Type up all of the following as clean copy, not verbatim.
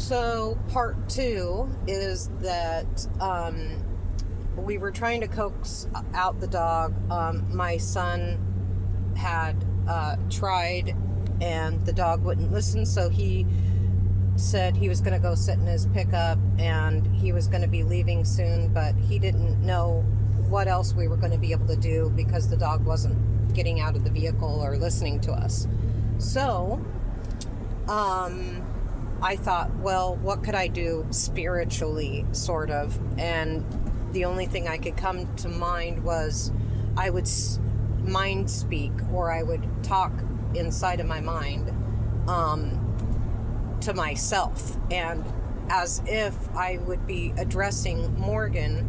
So part two is that we were trying to coax out the dog. My son had tried, and the dog wouldn't listen, so he said he was going to go sit in his pickup and he was going to be leaving soon, but he didn't know what else we were going to be able to do because the dog wasn't getting out of the vehicle or listening to us. So I thought, well, what could I do spiritually, sort of? And the only thing I could come to mind was I would mind speak, or I would talk inside of my mind to myself, and as if I would be addressing Morgan,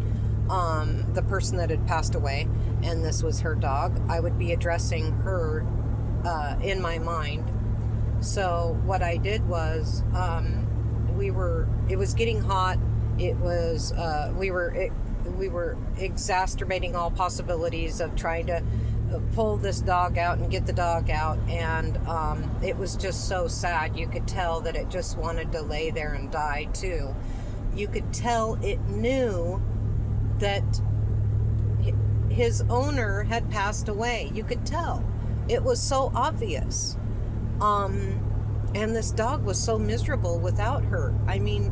the person that had passed away, and this was her dog. I would be addressing her in my mind. So what I did was, it was getting hot. It was, we were exacerbating all possibilities of trying to pull this dog out and get the dog out. And it was just so sad. You could tell that it just wanted to lay there and die too. You could tell it knew that his owner had passed away. You could tell. It was so obvious. And this dog was so miserable without her. I mean,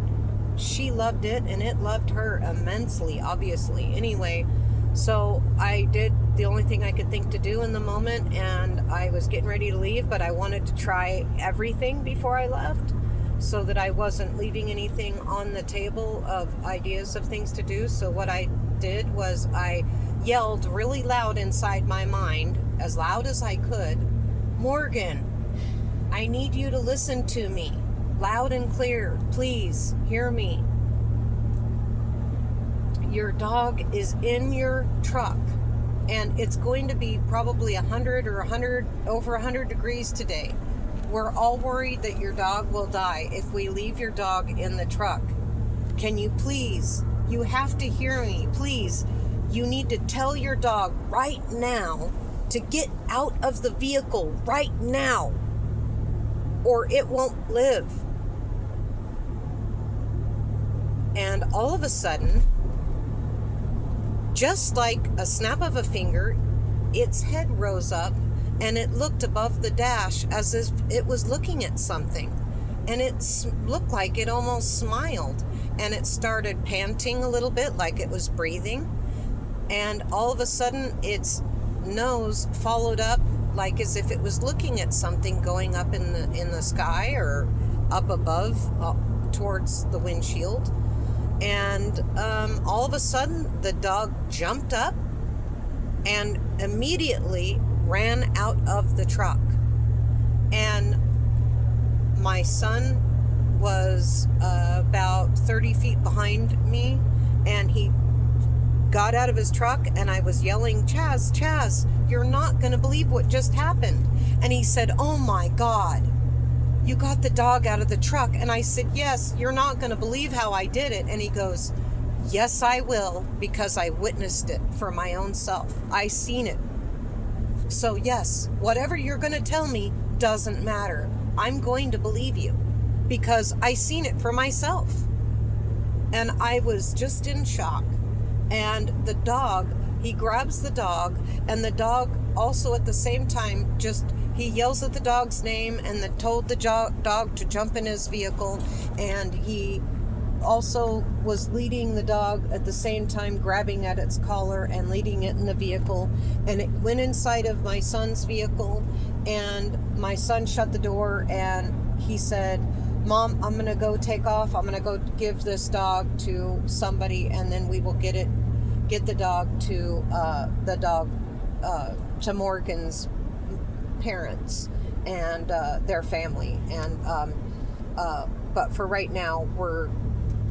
she loved it and it loved her immensely, obviously. Anyway, so I did the only thing I could think to do in the moment, and I was getting ready to leave, but I wanted to try everything before I left so that I wasn't leaving anything on the table of ideas of things to do. So what I did was I yelled really loud inside my mind, as loud as I could, "Morgan, I need you to listen to me, loud and clear. Please hear me. Your dog is in your truck, and it's going to be probably 100 or over 100 degrees today. We're all worried that your dog will die if we leave your dog in the truck. Can you please, you have to hear me, please. You need to tell your dog right now to get out of the vehicle right now, or it won't live." And all of a sudden, just like a snap of a finger, its head rose up and it looked above the dash as if it was looking at something. And it looked like it almost smiled. And it started panting a little bit, like it was breathing. And all of a sudden, its nose followed up, like as if it was looking at something going up in the sky or up above, towards the windshield. And all of a sudden, the dog jumped up and immediately ran out of the truck. And my son was about 30 feet behind me, and he got out of his truck, and I was yelling, Chaz, you're not going to believe what just happened." And he said, "Oh my God, you got the dog out of the truck." And I said, "Yes, you're not going to believe how I did it." And he goes, "Yes, I will, because I witnessed it for my own self. I seen it. So yes, whatever you're going to tell me doesn't matter. I'm going to believe you because I seen it for myself." And I was just in shock. And the dog, he grabs the dog, and the dog also at the same time he yells at the dog's name and told the dog to jump in his vehicle. And he also was leading the dog at the same time, grabbing at its collar and leading it in the vehicle. And it went inside of my son's vehicle, and my son shut the door, and he said, "Mom, I'm going to go take off. I'm going to go give this dog to somebody, and then we will get the dog to to Morgan's parents and their family." And but for right now, we're